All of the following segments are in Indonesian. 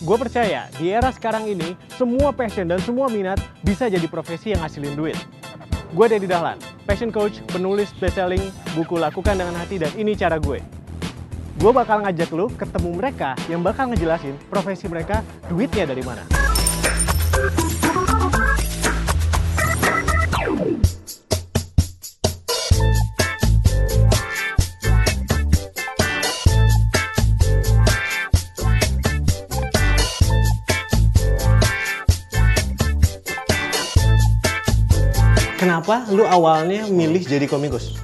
Gue percaya di era sekarang ini, semua passion dan semua minat bisa jadi profesi yang ngasilin duit. Gue Dedi Dahlan, passion coach, penulis best-selling buku Lakukan Dengan Hati dan Ini Cara Gue. Gue bakal ngajak lu ketemu mereka yang bakal ngejelasin profesi mereka duitnya dari mana. Kenapa lu awalnya milih jadi komikus?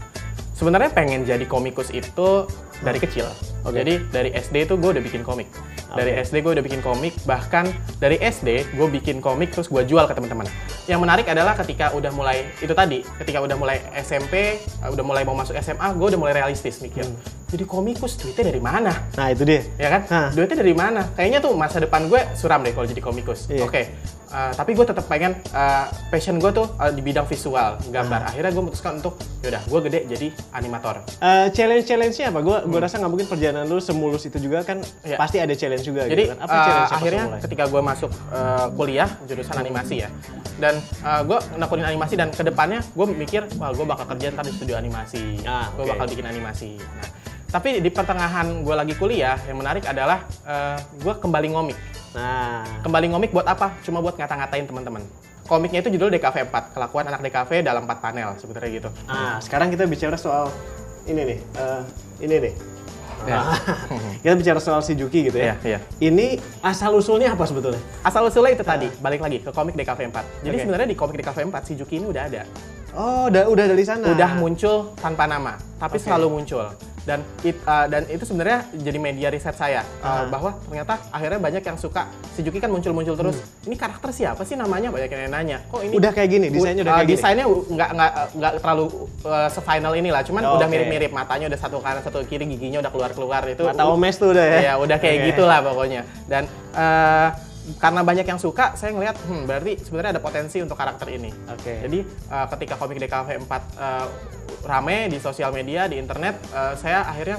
Sebenarnya pengen jadi komikus itu dari kecil. Jadi dari SD itu gue udah bikin komik. Dari SD gue udah bikin komik, bahkan dari SD gue bikin komik terus gue jual ke teman-teman. Yang menarik adalah ketika udah mulai, itu tadi, ketika udah mulai SMP, udah mulai mau masuk SMA, gue udah mulai realistis mikir. Jadi komikus duitnya dari mana? Nah itu dia. Ya kan? Duitnya dari mana? Kayaknya tuh masa depan gue suram deh kalau jadi komikus. Oke. Tapi gue tetap pengen passion gue tuh di bidang visual, gambar. Akhirnya gue memutuskan untuk yaudah gue gede jadi animator. Challenge-nya apa? Gue rasa nggak mungkin perjalanan lu semulus itu juga kan. Pasti ada challenge juga. Jadi gitu kan? Apa challenge akhirnya ketika gue masuk kuliah jurusan animasi ya, dan gue nekunin animasi dan kedepannya gue mikir wah gue bakal kerja ntar di studio animasi, gue bakal bikin animasi. Nah, tapi di pertengahan gue lagi kuliah yang menarik adalah gue kembali ngomik. Nah, kembali ngomik buat apa? Cuma buat ngata-ngatain teman-teman. Komiknya itu judul DKV 4, Kelakuan Anak DKV dalam 4 panel, sebetulnya gitu. Sekarang kita bicara soal ini nih, kita bicara soal si Juki gitu ya. Ini asal-usulnya apa sebetulnya? Asal-usulnya itu tadi, balik lagi ke komik DKV 4. Jadi sebenarnya di komik DKV 4, si Juki ini udah ada. Oh, udah dari sana? Udah muncul tanpa nama, tapi selalu muncul. Dan itu sebenarnya jadi media riset saya bahwa ternyata akhirnya banyak yang suka si Juki kan muncul terus. Ini karakter siapa sih namanya? Banyak yang nanya. Kok ini udah kayak gini desainnya udah kayak gini? Desainnya nggak terlalu sefinal inilah, cuman udah mirip-mirip, matanya udah satu kanan satu kiri, giginya udah keluar itu. Mata Omes tuh udah ya? Iya, udah kayak gitulah pokoknya. Dan karena banyak yang suka, saya ngelihat berarti sebenarnya ada potensi untuk karakter ini. Jadi ketika komik DKV 4 rame di sosial media, di internet, saya akhirnya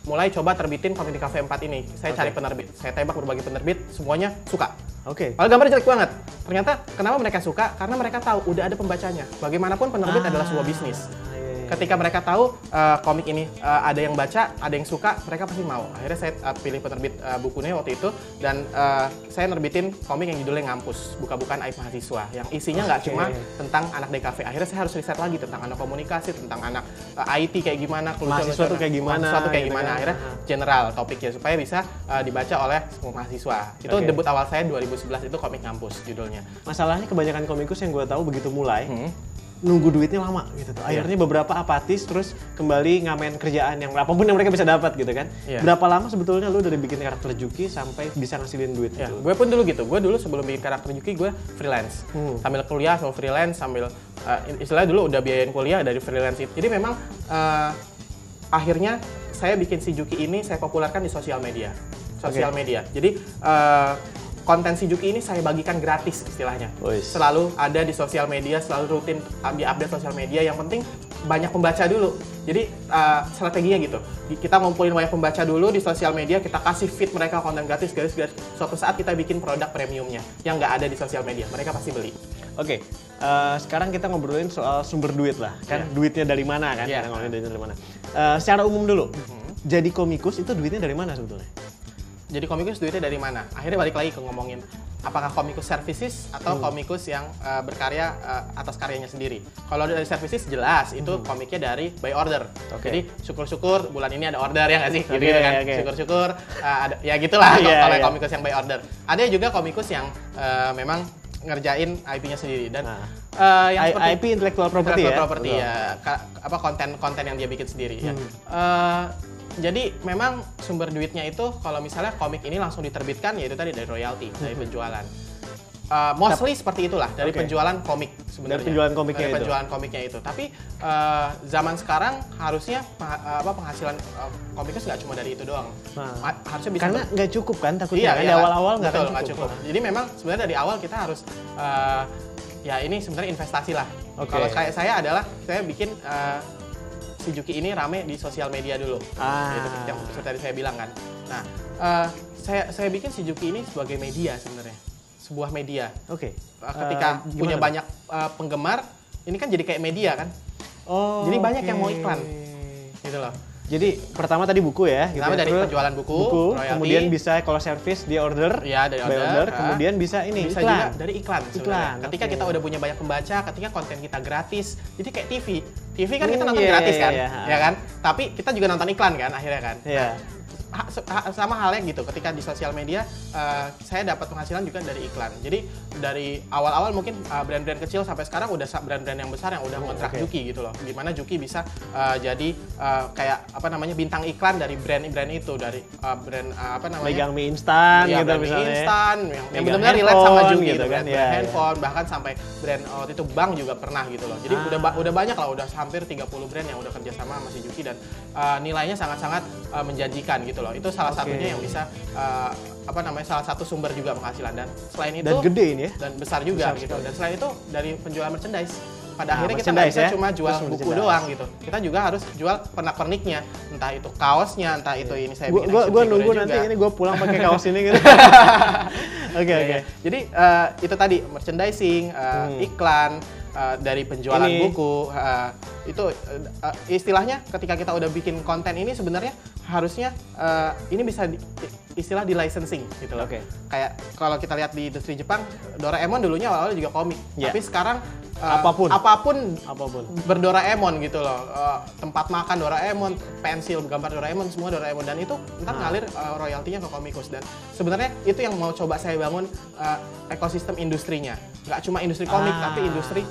mulai coba terbitin komik DKV 4 ini. Saya cari penerbit, saya tembak berbagai penerbit, semuanya suka. Padahal gambar jelek banget. Ternyata kenapa mereka suka? Karena mereka tahu udah ada pembacanya. Bagaimanapun penerbit adalah sebuah bisnis. Ketika mereka tahu komik ini ada yang baca, ada yang suka, mereka pasti mau. Akhirnya saya pilih penerbit bukunya waktu itu, dan saya nerbitin komik yang judulnya Ngampus, Buka-bukaan Aib Mahasiswa, yang isinya nggak cuma tentang anak DKV. Akhirnya saya harus riset lagi tentang anak komunikasi, tentang anak IT kayak gimana, mahasiswa tuh kayak gimana, akhirnya general topiknya supaya bisa dibaca oleh semua mahasiswa. Itu debut awal saya 2011 itu komik Ngampus judulnya. Masalahnya kebanyakan komikus yang gue tahu begitu mulai, nunggu duitnya lama gitu tuh. Akhirnya beberapa apatis terus kembali ngamen kerjaan yang apapun yang mereka bisa dapat gitu kan. Berapa lama sebetulnya lu dari bikin karakter Juki sampai bisa ngasilin duit gitu? Gue pun dulu gitu. Gue dulu sebelum bikin karakter Juki gue freelance. Sambil kuliah sambil freelance, sambil istilahnya dulu udah biayain kuliah dari freelance itu. Jadi memang akhirnya saya bikin si Juki ini saya populerkan di sosial media. Jadi konten si Juki ini saya bagikan gratis istilahnya. Selalu ada di sosial media, selalu rutin di-update sosial media. Yang penting banyak pembaca dulu. Jadi strateginya gitu. Kita ngumpulin banyak pembaca dulu di sosial media, kita kasih feed mereka konten gratis. Suatu saat kita bikin produk premiumnya yang nggak ada di sosial media. Mereka pasti beli. Sekarang kita ngobrolin soal sumber duit lah. Kan duitnya dari mana kan? Kita ngomongin duitnya dari mana. Secara umum dulu, jadi komikus itu duitnya dari mana sebetulnya? Jadi komikus duitnya dari mana? Akhirnya balik lagi ke ngomongin apakah komikus services atau komikus yang berkarya atas karyanya sendiri. Kalau dari services jelas itu komiknya dari by order. Jadi syukur-syukur bulan ini ada order ya nggak sih? Gitu kan. Syukur-syukur ada ya gitulah kalau komikus yang by order. Ada juga komikus yang memang ngerjain IP-nya sendiri dan yang IP intellectual property ya. Konten yang dia bikin sendiri ya. Jadi memang sumber duitnya itu kalau misalnya komik ini langsung diterbitkan yaitu tadi dari royalti, dari penjualan. Mostly seperti itulah dari penjualan komik sebenarnya. Dari penjualan komiknya itu. Tapi zaman sekarang harusnya penghasilan komikus nggak cuma dari itu doang. Harusnya bisa. Karena nggak cukup kan takutnya kan di awal-awal nggak cukup. Jadi memang sebenarnya dari awal kita harus ya ini sebenarnya investasi lah. Kalau kayak saya adalah saya bikin si Juki ini rame di sosial media dulu. Itu yang seperti tadi saya bilang kan. Nah, saya bikin si Juki ini sebagai media sebenarnya, sebuah media. Oke. Ketika punya gimana? banyak penggemar, ini kan jadi kayak media kan. Oh. Jadi banyak yang mau iklan, gitu loh. Jadi pertama tadi buku ya. Pertama dari Terus penjualan buku, royalti. kemudian bisa kalau service dia order, Ya, dari by order, kemudian bisa ini bisa iklan. juga dari iklan sebenarnya. Iklan, Ketika oke. kita udah punya banyak pembaca, ketika konten kita gratis, jadi kayak TV. TV kan kita nonton iya, gratis iya, kan, iya. ya kan? Tapi kita juga nonton iklan kan akhirnya kan. Iya. Sama halnya gitu, ketika di sosial media saya dapat penghasilan juga dari iklan. Jadi dari awal-awal mungkin brand-brand kecil sampai sekarang udah brand-brand yang besar yang udah ngontrak oke. Juki gitu loh. Gimana Juki bisa jadi kayak apa namanya bintang iklan dari brand-brand itu, dari brand apa namanya? Megang mie instan Iya, gitu brand mie misalnya. instan yang Megang benar-benar relate sama handphone Juki gitu gitu kan, kan. iya, iya. Handphone bahkan sampai brand waktu itu bank juga pernah gitu loh. Jadi udah banyak lah, udah hampir 30 brand yang udah kerja sama si Juki dan nilainya sangat-sangat menjanjikan gitu loh. Itu salah satunya yang bisa apa namanya, salah satu sumber juga penghasilan. Dan selain itu Dan gede ini ya. dan besar juga Besar gitu. sekali. Dan selain itu dari penjualan merchandise. Pada Nah, akhirnya kita nggak bisa merchandise ya. cuma jual Terus buku merchandise. doang gitu. Kita juga harus jual pernak-perniknya, entah itu kaosnya, entah itu ini saya bikin Gue action figure nunggu juga. nanti ini gue pulang pakai kaos ini gitu. Oke Ya, oke. ya. Jadi itu tadi merchandising, iklan, dari penjualan Ini. buku, itu istilahnya ketika kita udah bikin konten ini sebenarnya harusnya ini bisa istilah di licensing gitu loh. Oke. Kayak kalau kita lihat di industri Jepang, Doraemon dulunya awalnya juga komik, Iya. tapi sekarang Apapun. apapun Apapun. berdoraemon gitu loh. Tempat makan Doraemon, pensil gambar Doraemon, semua Doraemon, dan itu ntar ngalir royaltinya ke Komikus. Dan sebenarnya itu yang mau coba saya bangun ekosistem industrinya, nggak cuma industri komik tapi industri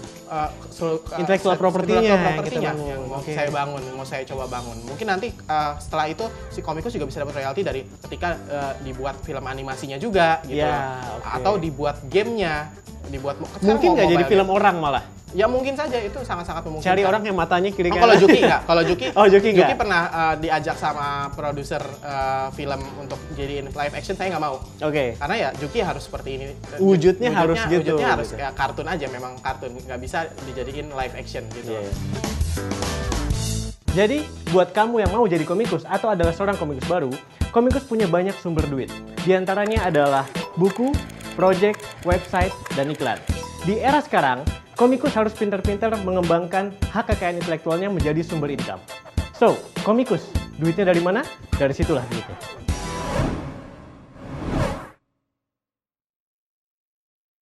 Intellectual property-nya property-nya kita bangun. yang mau Oke. saya bangun, mau saya coba bangun. Mungkin nanti setelah itu si Komikus juga bisa dapat royalti dari ketika dibuat film animasinya juga gitu Ya, loh. oke. Atau dibuat gamenya, dibuat Mungkin nggak jadi film orang malah. Ya mungkin saja, itu sangat-sangat memungkinkan. Cari orang yang matanya kiri kanan. Kalau Juki nggak, kalau Juki, Oh, Juki nggak? pernah diajak sama produser film untuk jadiin live action, saya nggak mau. Oke. Karena ya Juki harus seperti ini. Wujudnya harus gitu, Wujudnya harus gitu. kayak kartun aja, memang kartun, nggak bisa dijadiin live action gitu. Iya, iya. Jadi, buat kamu yang mau jadi komikus atau adalah seorang komikus baru, komikus punya banyak sumber duit. Di antaranya adalah buku, project, website, dan iklan. Di era sekarang, komikus harus pintar-pintar mengembangkan hak kekayaan intelektualnya menjadi sumber income. So, komikus, duitnya dari mana? Dari situlah duitnya.